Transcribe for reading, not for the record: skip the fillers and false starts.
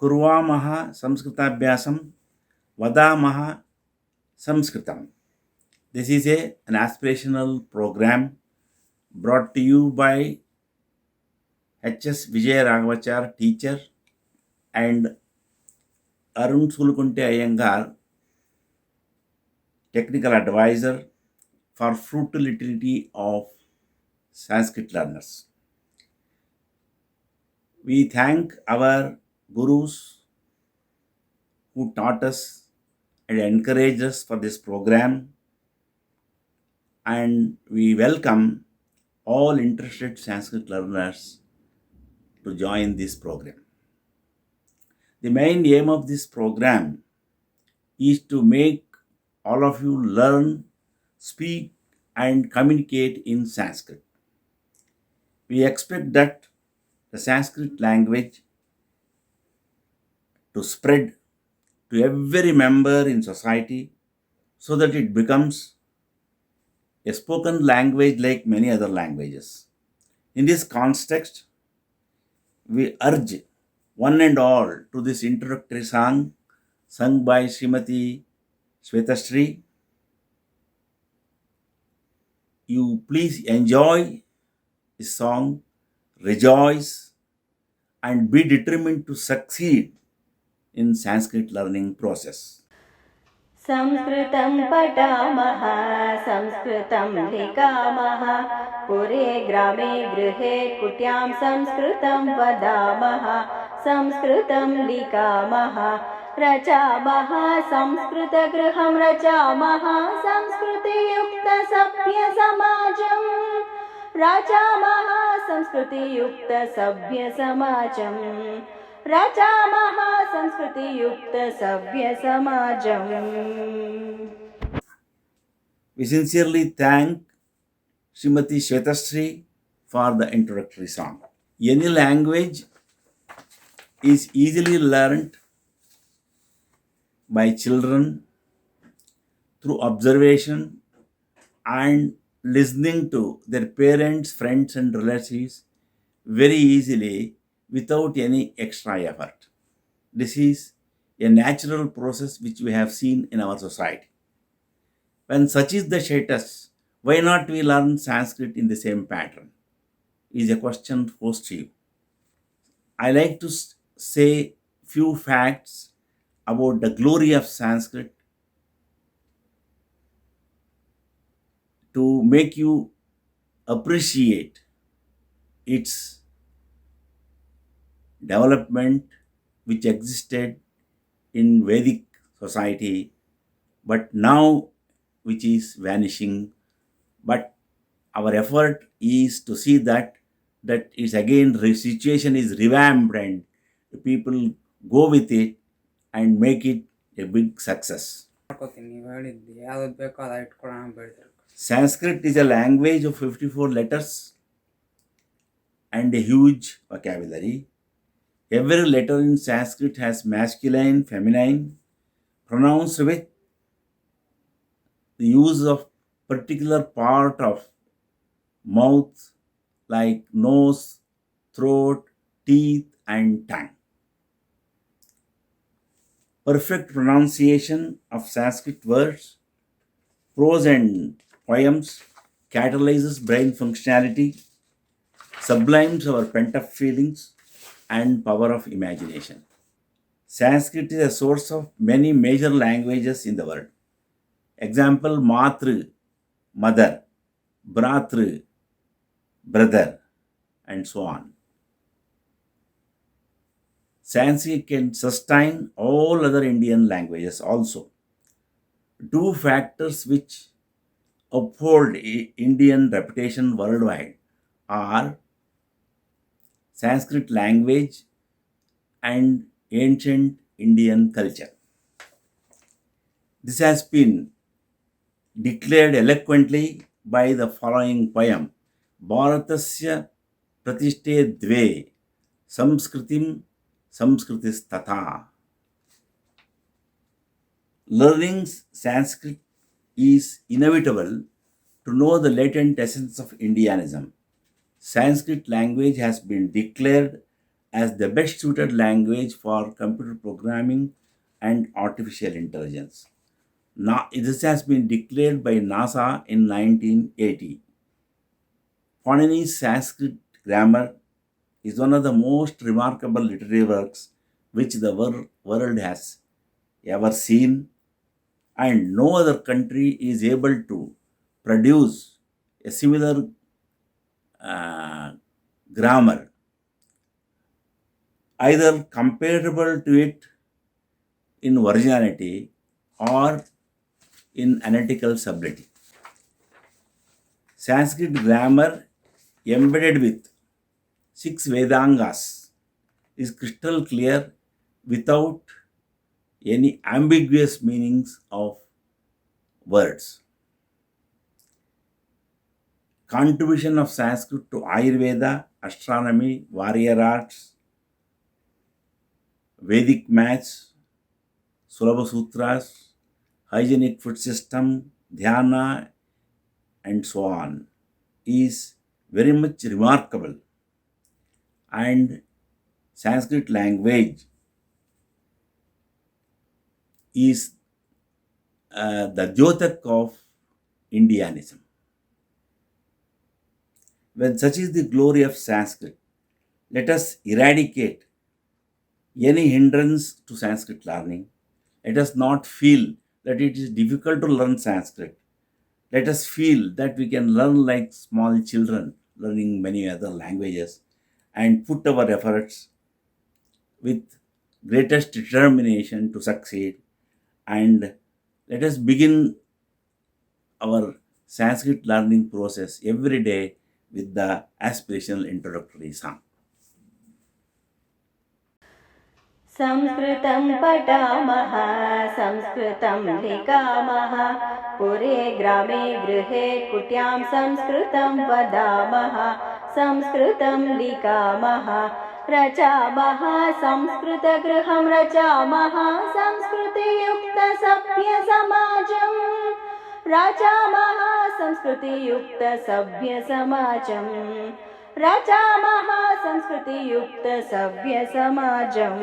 Kurvamaha Samskritabhyasam Vadamaha Samskritam. This is an aspirational program brought to you by H.S. Vijay Raghavachar, teacher, and Arun Sulukunte Iyengar, technical advisor for fruitfulity of Sanskrit learners. We thank our gurus who taught us and encouraged us for this program, and we welcome all interested Sanskrit learners to join this program. The main aim of this program is to make all of you learn, speak, and communicate in Sanskrit. We expect that the Sanskrit language to spread to every member in society so that it becomes a spoken language like many other languages. In this context, we urge one and all to this introductory song sung by Srimati Shvetashri. You please enjoy this song, rejoice, and be determined to succeed in Sanskrit learning process. संस्कृतं पठामः संस्कृतं लिखामः पुरे ग्रामे गृहे कुट्यां संस्कृतं वदामः संस्कृतं लिखामः रचामः संस्कृतगृहं रचामः संस्कृतियुक्तसभ्यसमाजं रचामः संस्कृतियुक्तसभ्यसमाजं रचामः संस्कृतियुक्तसभ्यसमाजम्. We sincerely thank Srimati Shvetashri for the introductory song. Any language is easily learned by children through observation and listening to their parents, friends, and relatives very easily without any extra effort. This is a natural process which we have seen in our society. When such is the status, why not we learn Sanskrit in the same pattern? Is a question posed to you. I like to say few facts about the glory of Sanskrit to make you appreciate its development which existed in Vedic society, but now which is vanishing. But our effort is to see that is again the situation is revamped and the people go with it and make it a big success. Sanskrit is a language of 54 letters and a huge vocabulary. Every letter in Sanskrit has masculine, feminine, pronounced with the use of particular part of mouth like nose, throat, teeth, and tongue. Perfect pronunciation of Sanskrit words, prose and poems catalyzes brain functionality, sublimes our pent-up feelings, and power of imagination. Sanskrit is a source of many major languages in the world. Example, Matru, mother, Bratru, brother, and so on. Sanskrit can sustain all other Indian languages also. Two factors which uphold Indian reputation worldwide are Sanskrit language and ancient Indian culture. This has been declared eloquently by the following poem. Bharatasya pratishte dve samskritim samskritisthatha. Learning Sanskrit is inevitable to know the latent essence of Indianism. Sanskrit language has been declared as the best suited language for computer programming and artificial intelligence. Now, this has been declared by NASA in 1980. Panini's Sanskrit grammar is one of the most remarkable literary works which the world has ever seen, and no other country is able to produce a similar uh, grammar, either comparable to it in originality or in analytical subtlety. Sanskrit grammar, embedded with 6 Vedangas, is crystal clear without any ambiguous meanings of words. Contribution of Sanskrit to Ayurveda, astronomy, warrior arts, Vedic maths, Sulabha Sutras, hygienic food system, dhyana, and so on is very much remarkable. And Sanskrit language is the Jyotak of Indianism. When such is the glory of Sanskrit, let us eradicate any hindrance to Sanskrit learning. Let us not feel that it is difficult to learn Sanskrit. Let us feel that we can learn like small children learning many other languages and put our efforts with greatest determination to succeed. And let us begin our Sanskrit learning process every day with the aspirational introductory song. संस्कृतं पठामः संस्कृतं लिखामः पुरे ग्रामे गृहे कुट्यां संस्कृतं वदामः संस्कृतं लिखामः रचामः संस्कृतगृहं रचामः संस्कृतियुक्तसभ्यसमाजम् रचामः संस्कृतियुक्तसभ्यसमाजम् रचामः संस्कृतियुक्तसभ्यसमाजम्